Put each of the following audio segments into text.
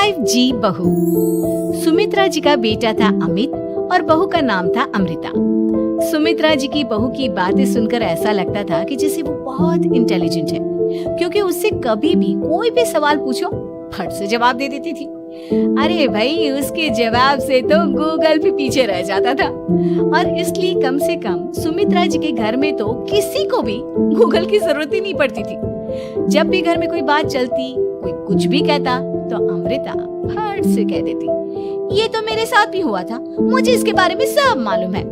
5G बहू। सुमित्रा जी का बेटा था अमित और बहू का नाम था अमृता। सुमित्रा जी की बहू की बातें सुनकर ऐसा लगता था कि जैसे वो बहुत इंटेलिजेंट है, क्योंकि उससे कभी भी कोई भी सवाल पूछो फट से जवाब दे देती थी। अरे भाई, उसके जवाब से तो गूगल भी पीछे रह जाता था। और इसलिए कम से कम सुमित्रा जी के घर में तो किसी को भी गूगल की जरूरत ही नहीं पड़ती थी। जब भी घर में कोई बात चलती, कोई कुछ भी कहता, तो अमृता फट से कह देती, ये तो मेरे साथ भी हुआ था, मुझे इसके बारे में सब मालूम है।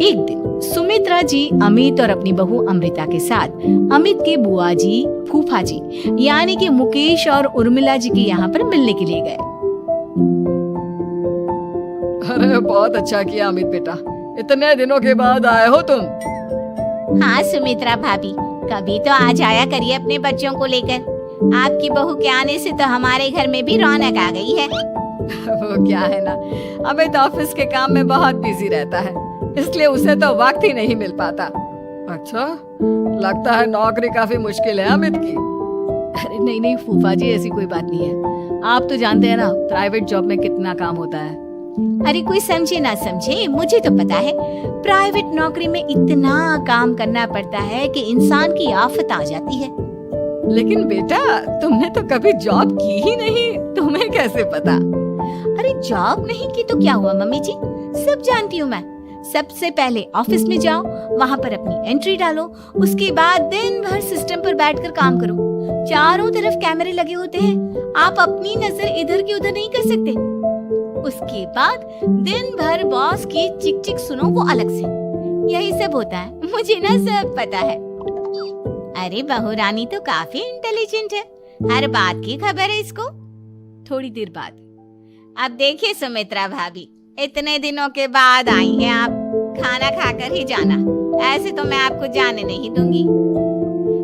एक दिन सुमित्रा जी अमित और अपनी बहू अमृता के साथ अमित के बुआ जी, फूफा जी यानी कि मुकेश और उर्मिला जी के यहाँ पर मिलने के लिए गए। अरे बहुत अच्छा किया अमित बेटा, इतने दिनों के बाद आए हो तुम। हाँ सुमित्रा भाभी, कभी तो आ जाया करिए अपने बच्चों को लेकर। आपकी बहू के आने से तो हमारे घर में भी रौनक आ गई है। वो क्या है ना, अमित ऑफिस के काम में बहुत बिजी रहता है, इसलिए उसे तो वक्त ही नहीं मिल पाता। अच्छा, लगता है नौकरी काफी मुश्किल है अमित की। अरे नहीं नहीं फूफा जी, ऐसी कोई बात नहीं है। आप तो जानते हैं ना प्राइवेट जॉब में कितना काम होता है। अरे कोई समझे ना समझे, मुझे तो पता है प्राइवेट नौकरी में इतना काम करना पड़ता है कि इंसान की आफत आ जाती है। लेकिन बेटा, तुमने तो कभी जॉब की ही नहीं, तुम्हें कैसे पता? अरे जॉब नहीं की तो क्या हुआ मम्मी जी, सब जानती हूँ मैं। सबसे पहले ऑफिस में जाओ, वहाँ पर अपनी एंट्री डालो, उसके बाद दिन भर सिस्टम पर बैठकर काम करो। चारों तरफ कैमरे लगे होते हैं, आप अपनी नजर इधर की उधर नहीं कर सकते। उसके बाद दिन भर बॉस की चिक चिक सुनो, वो अलग से। यही सब होता है, मुझे ना सब पता है। अरे बहू रानी तो काफी इंटेलिजेंट है, हर बात की खबर है इसको। थोड़ी देर बाद, अब देखिए सुमित्रा भाभी, इतने दिनों के बाद आई हैं आप, खाना खाकर ही जाना, ऐसे तो मैं आपको जाने नहीं दूंगी।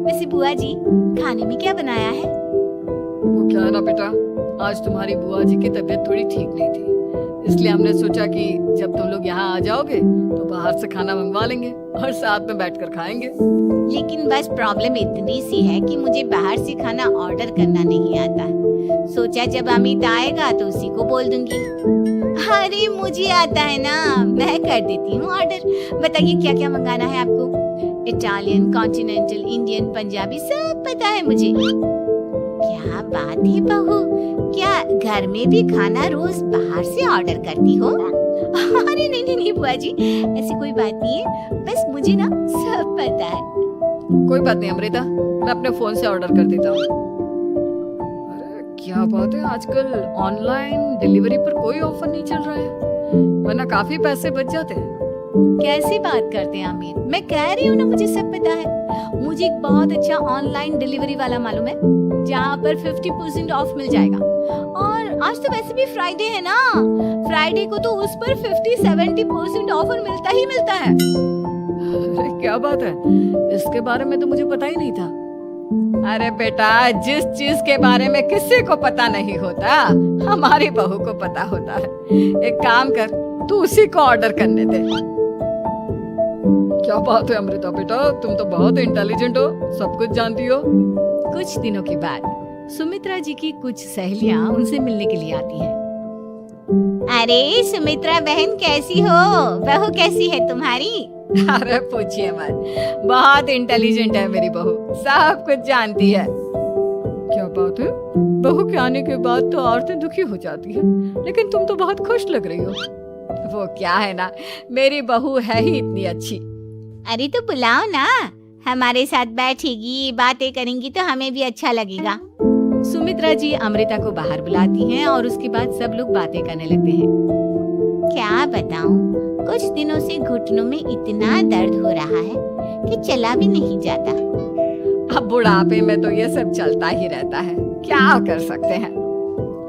वैसे बुआ जी, खाने में क्या बनाया है? वो क्या है ना बेटा, आज तुम्हारी बुआ जी की तबीयत थोड़ी ठीक नहीं थी, इसलिए हमने सोचा कि जब तुम लोग यहाँ आ जाओगे तो बाहर से खाना मंगवा लेंगे और साथ में बैठकर खाएंगे। लेकिन बस प्रॉब्लम इतनी सी है कि मुझे बाहर से खाना ऑर्डर करना नहीं आता। सोचा जब अमित आएगा तो उसी को बोल दूंगी। अरे मुझे आता है ना, मैं कर देती हूँ ऑर्डर। बताइए क्या क्या मंगाना है आपको? इटालियन, कॉन्टिनेंटल, इंडियन, पंजाबी, सब पता है मुझे। क्या बात है बहू, क्या घर में भी खाना रोज बाहर से ऑर्डर करती हो? अरे नहीं नहीं नहीं बुआ जी, ऐसी कोई बात नहीं है, बस मुझे ना सब पता है। कोई बात नहीं अमृता, मैं अपने फोन से ऑर्डर कर देता हूँ। अरे क्या बात है, आजकल ऑनलाइन डिलीवरी पर कोई ऑफर नहीं चल रहा है, वरना काफी पैसे बच जाते हैं। कैसी बात करते हैं अमीर, मैं कह रही हूँ ना मुझे सब पता है। मुझे एक बहुत अच्छा ऑनलाइन डिलीवरी वाला मालूम है, जहाँ पर 50% ऑफ मिल जाएगा। और आज तो वैसे भी फ्राइडे है ना, फ्राइडे को तो उस पर 50-70% ऑफर मिलता ही मिलता है। अरे क्या बात है, इसके बारे में तो मुझे पता ही नहीं था। अरे बेटा, जिस चीज के बारे में किसी को पता नहीं होता, हमारी बहू को पता होता है। एक काम कर, तू उसी को ऑर्डर करने दे। क्या बात है अमृता बेटा, तुम तो बहुत इंटेलिजेंट हो, सब कुछ जानती हो। कुछ दिनों के बाद सुमित्रा जी की कुछ सहेलियां उनसे मिलने के लिए आती हैं। अरे सुमित्रा बहन कैसी हो, बहू कैसी है तुम्हारी? अरे पूछिए मत, बहुत इंटेलिजेंट है मेरी बहू, सब कुछ जानती है। क्या बात है, बहू के आने के बाद तो औरतें दुखी हो जाती है, लेकिन तुम तो बहुत खुश लग रही हो। वो क्या है ना, मेरी बहू है ही इतनी अच्छी। अरे तो बुलाओ ना, हमारे साथ बैठेगी, बातें करेंगी तो हमें भी अच्छा लगेगा। सुमित्रा जी अमृता को बाहर बुलाती हैं और उसके बाद सब लोग बातें करने लगते हैं। क्या बताऊं, कुछ दिनों से घुटनों में इतना दर्द हो रहा है कि चला भी नहीं जाता। अब बुढ़ापे में तो ये सब चलता ही रहता है, क्या कर सकते हैं।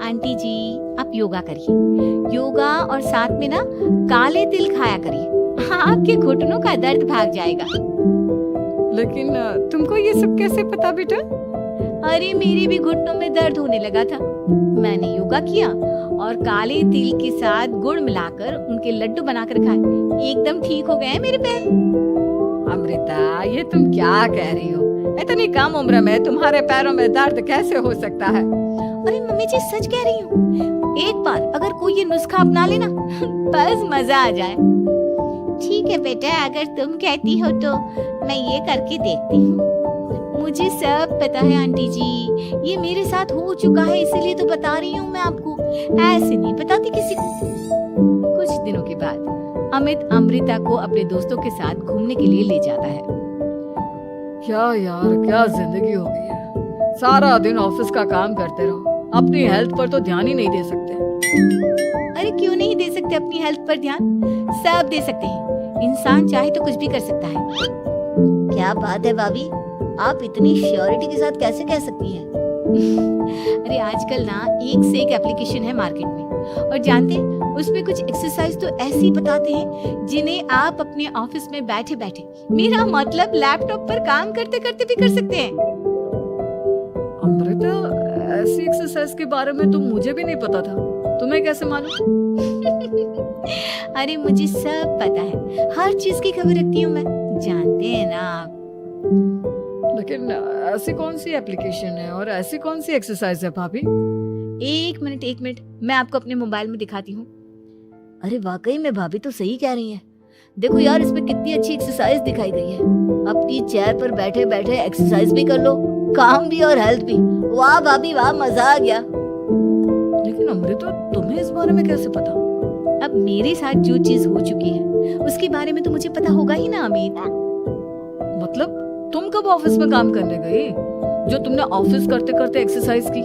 आंटी जी, आप योगा करिए, योगा और साथ में ना काले तिल खाया करिए, आपके घुटनों का दर्द भाग जाएगा। लेकिन तुमको ये सब कैसे पता बेटा? अरे मेरे भी घुटनों में दर्द होने लगा था, मैंने योगा किया और काले तिल के साथ गुड़ मिलाकर उनके लड्डू बनाकर खाए, एकदम ठीक हो गए हैं मेरे पैर। अमृता, ये तुम क्या कह रही हो? इतनी कम उम्र में तुम्हारे पैरों में दर्द कैसे हो सकता है? अरे मम्मी जी सच कह रही हूँ, एक बार अगर कोई ये नुस्खा अपना लेना बस मजा आ जाए। ठीक है बेटा, अगर तुम कहती हो तो मैं ये करके देखती हूँ। मुझे सब पता है आंटी जी, ये मेरे साथ हो चुका है इसीलिए तो बता रही हूँ मैं आपको, ऐसे नहीं बताती किसी को। कुछ दिनों के बाद अमित अमृता को अपने दोस्तों के साथ घूमने के लिए ले जाता है। क्या यार, क्या जिंदगी हो गई है। सारा दिन ऑफिस का काम करते रहो, अपनी हेल्थ पर तो ध्यान ही नहीं दे सकते। अरे क्यों नहीं दे सकते अपनी हेल्थ पर ध्यान? सब दे सकते हैं, इंसान चाहे तो कुछ भी कर सकता है। क्या बात है भाभी, आप इतनी श्योरिटी के साथ कैसे कह सकती हैं? अरे आजकल ना एक से एक एप्लीकेशन है मार्केट में, और जानते हैं उसमें कुछ एक्सरसाइज तो ऐसी बताते हैं जिन्हें आप अपने ऑफिस में बैठे बैठे, मेरा मतलब लैपटॉप पर काम करते करते भी कर सकते हैं। अमृता, ऐसी एक्सरसाइज के बारे में तो मुझे भी नहीं पता था, तुम्हें कैसे मालूम? अरे मुझे सब पता है, हर चीज की खबर रखती हूँ मैं, जानते हैं ना आप। लेकिन ऐसी कौन सी एप्लीकेशन है और ऐसी कौन सी एक्सरसाइज है भाभी? एक मिनट, मैं आपको अपने मोबाइल में दिखाती हूँ। अरे वाकई में भाभी तो सही कह रही हैं। देखो यार, इसमें कितनी अच्छी एक्सरसाइज दिखाई गई है। अपनी चेयर पर बैठे बैठे एक्सरसाइज भी कर लो, काम भी और हेल्थ भी। वाह भाभी वाह, मजा आ गया। लेकिन अमृता, तुम्हें इस बारे में कैसे पता? अब मेरे साथ जो चीज हो चुकी है उसके बारे में तो मुझे पता होगा ही ना अमित। मतलब तुम कब ऑफिस में काम करने गई जो तुमने ऑफिस करते करते एक्सरसाइज की?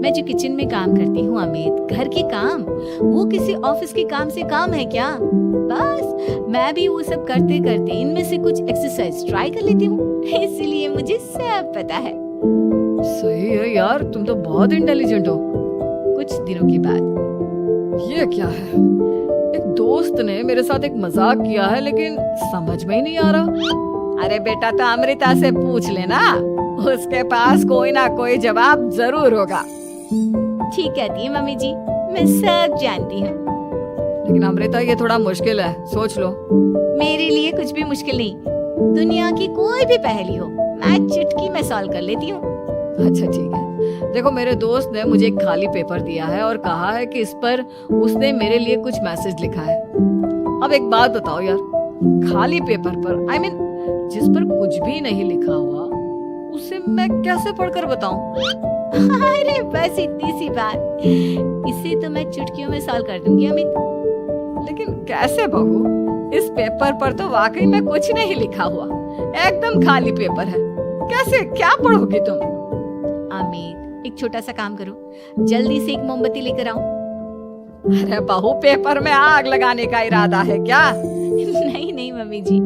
मैं जो किचन में काम करती हूँ अमित, घर के काम, वो किसी ऑफिस के काम से काम है क्या? बस मैं भी वो सब करते करते इनमें से कुछ एक्सरसाइज ट्राई कर लेती हूँ, इसीलिए मुझे सब पता है। सही है यार, तुम तो बहुत इंटेलिजेंट हो। कुछ दिनों के बाद ये क्या है? एक दोस्त ने मेरे साथ एक मजाक किया है, लेकिन समझ में ही नहीं आ रहा। अरे बेटा, तो अमृता से पूछ लेना, उसके पास कोई ना कोई जवाब जरूर होगा। ठीक कहती है मम्मी जी, मैं सब जानती हूँ। लेकिन अमृता, ये थोड़ा मुश्किल है, सोच लो। मेरे लिए कुछ भी मुश्किल नहीं, दुनिया की कोई भी पहेली हो मैं चुटकी में सॉल्व कर लेती हूँ। अच्छा ठीक है, देखो मेरे दोस्त ने मुझे एक खाली पेपर दिया है और कहा है कि इस पर उसने मेरे लिए कुछ मैसेज लिखा है। अब एक बात बताओ यार, खाली पेपर पर, I mean, जिस पर कुछ भी नहीं लिखा हुआ, उसे मैं कैसे पढ़कर बताऊं? अरे बस इतनी सी बात, इसे तो मैं चुटकियों में सॉल्व कर दूंगी अमित। लेकिन कैसे बहू? इस पेपर पर तो वाकई में कुछ नहीं लिखा हुआ, एकदम खाली पेपर है, कैसे, क्या पढ़ोगी तुम? अमित, एक छोटा सा काम करो, जल्दी से एक मोमबत्ती लेकर आओ। अरे बहू, पेपर में आग लगाने का इरादा है क्या? नहीं मम्मी जी,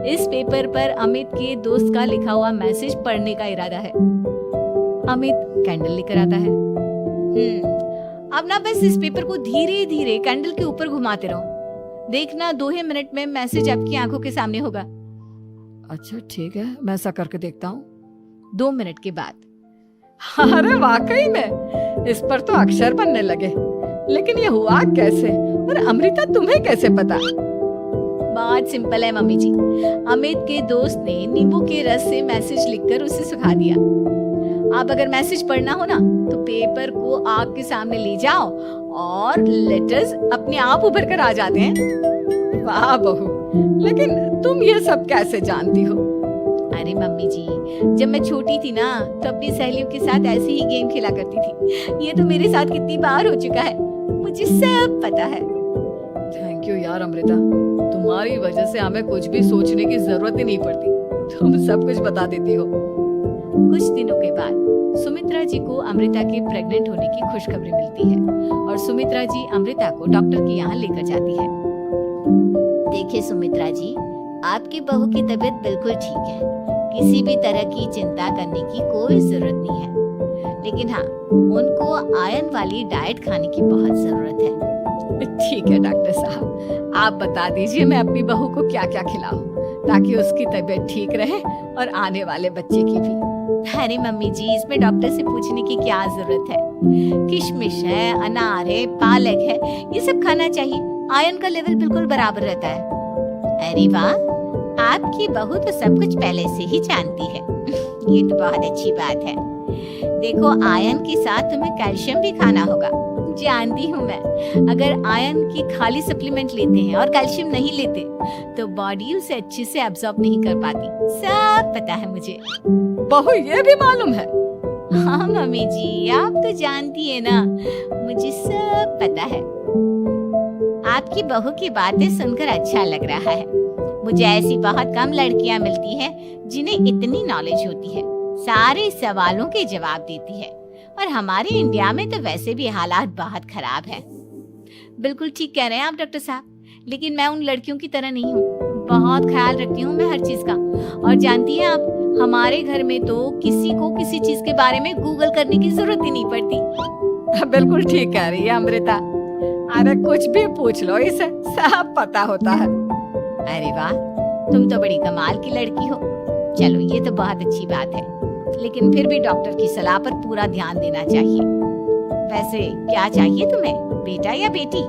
इस पेपर पर अमित के दोस्त का लिखा हुआ मैसेज पढ़ने का इरादा है। अमित कैंडल लेकर आता है। अब ना बस इस पेपर को धीरे धीरे कैंडल के ऊपर घुमाते रहो, देखना 2 ही मिनट में मैसेज आपकी आंखों के सामने होगा। अच्छा ठीक है, मैं ऐसा करके देखता हूँ। 2 मिनट के बाद, अरे वाकई में इस पर तो अक्षर बनने लगे, लेकिन ये हुआ कैसे? और अमृता, तुम्हें कैसे पता? बात सिंपल है मम्मी जी, अमित के दोस्त ने नींबू के रस से मैसेज लिखकर उसे सुखा दिया। आप अगर मैसेज पढ़ना हो ना तो पेपर को आग के सामने ले जाओ और लेटर्स अपने आप उभर कर आ जाते हैं। वाह बहू, लेकिन तुम ये सब कैसे जानती हो? अरे मम्मी जी, जब मैं छोटी थी ना तो अपनी सहेलियों के साथ ऐसे ही गेम खेला करती थी। ये तो मेरे साथ कितनी बार हो चुका है, मुझे सब पता है। थैंक यू यार अमृता, तुम्हारी वजह से हमें कुछ भी सोचने की जरूरत ही नहीं पड़ती, तुम सब कुछ बता देती हो। कुछ दिनों के बाद सुमित्रा जी को अमृता के प्रेग्नेंट होने की खुशखबरी मिलती है और सुमित्रा जी अमृता को डॉक्टर के यहाँ लेकर जाती है। देखिए सुमित्रा जी, आपकी बहू की तबीयत बिल्कुल ठीक है, किसी भी तरह की चिंता करने की कोई जरूरत नहीं है। लेकिन हाँ, उनको आयरन वाली डाइट खाने की बहुत जरूरत है। ठीक है डॉक्टर साहब, आप बता दीजिए मैं अपनी बहू को क्या क्या खिलाऊं ताकि उसकी तबीयत ठीक रहे और आने वाले बच्चे की भी। अरे मम्मी जी, इसमें डॉक्टर से पूछने की क्या जरूरत है? किशमिश है, अनार है, पालक है, ये सब खाना चाहिए, आयरन का लेवल बिल्कुल बराबर रहता है। अरे वाह, आपकी बहू तो सब कुछ पहले से ही जानती है। ये तो बहुत अच्छी बात है। देखो, आयरन के साथ तुम्हें कैल्शियम भी खाना होगा। जानती हूँ मैं, अगर आयरन की खाली सप्लीमेंट लेते हैं और कैल्शियम नहीं लेते तो बॉडी उसे अच्छे से एब्जॉर्ब नहीं कर पाती। सब पता है मुझे। बहू ये भी मालूम है? हाँ मम्मी जी, आप तो जानती है ना, मुझे सब पता है। आपकी बहू की बातें सुनकर अच्छा लग रहा है। मुझे ऐसी बहुत कम लड़कियां मिलती हैं जिन्हें इतनी नॉलेज होती है, सारे सवालों के जवाब देती है। और हमारे इंडिया में तो वैसे भी हालात बहुत खराब है। बिल्कुल ठीक कह रहे हैं आप डॉक्टर साहब, लेकिन मैं उन लड़कियों की तरह नहीं हूँ। बहुत ख्याल रखती हूँ मैं हर चीज का। और जानती हैं आप, हमारे घर में तो किसी को किसी चीज के बारे में गूगल करने की जरूरत ही नहीं पड़ती। बिल्कुल ठीक कह रही है अमृता। अरे कुछ भी पूछ लो, इसे सब पता होता है। अरे वाह, तुम तो बड़ी कमाल की लड़की हो। चलो, ये तो बहुत अच्छी बात है, लेकिन फिर भी डॉक्टर की सलाह पर पूरा ध्यान देना चाहिए। वैसे क्या चाहिए तुम्हें, बेटा या बेटी?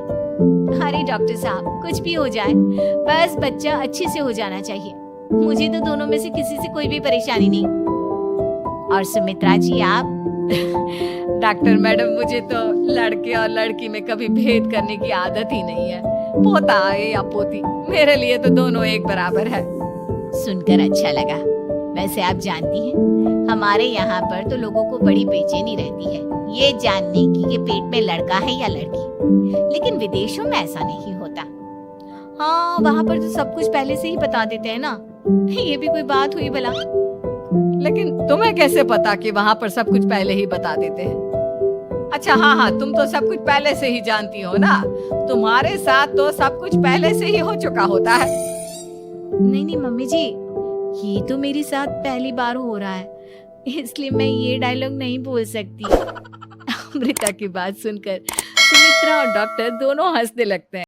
अरे डॉक्टर साहब, कुछ भी हो जाए, बस बच्चा अच्छे से हो जाना चाहिए। मुझे तो दोनों में से किसी से कोई भी परेशानी नहीं। और सुमित्रा जी, आप? डॉक्टर मैडम, मुझे तो लड़के और लड़की में कभी भेद करने की आदत ही नहीं है। पोता है या पोती, मेरे लिए तो दोनों एक बराबर है। सुनकर अच्छा लगा। वैसे आप जानती हैं, हमारे यहाँ पर तो लोगों को बड़ी बेचैनी रहती है ये जानने की कि पेट में लड़का है या लड़की, लेकिन विदेशों में ऐसा नहीं होता। हाँ, वहाँ पर तो सब कुछ पहले से ही बता देते हैं ना। ये भी कोई बात हुई भला? लेकिन तुम्हें कैसे पता कि वहाँ पर सब कुछ पहले ही बता देते हैं? अच्छा, हाँ, तुम तो सब कुछ पहले से ही जानती हो ना। तुम्हारे साथ तो सब कुछ पहले से ही हो चुका होता है। नहीं मम्मी जी, ये तो मेरे साथ पहली बार हो रहा है, इसलिए मैं ये डायलॉग नहीं बोल सकती। अमृता की बात सुनकर सुमित्रा और डॉक्टर दोनों हंसने लगते हैं।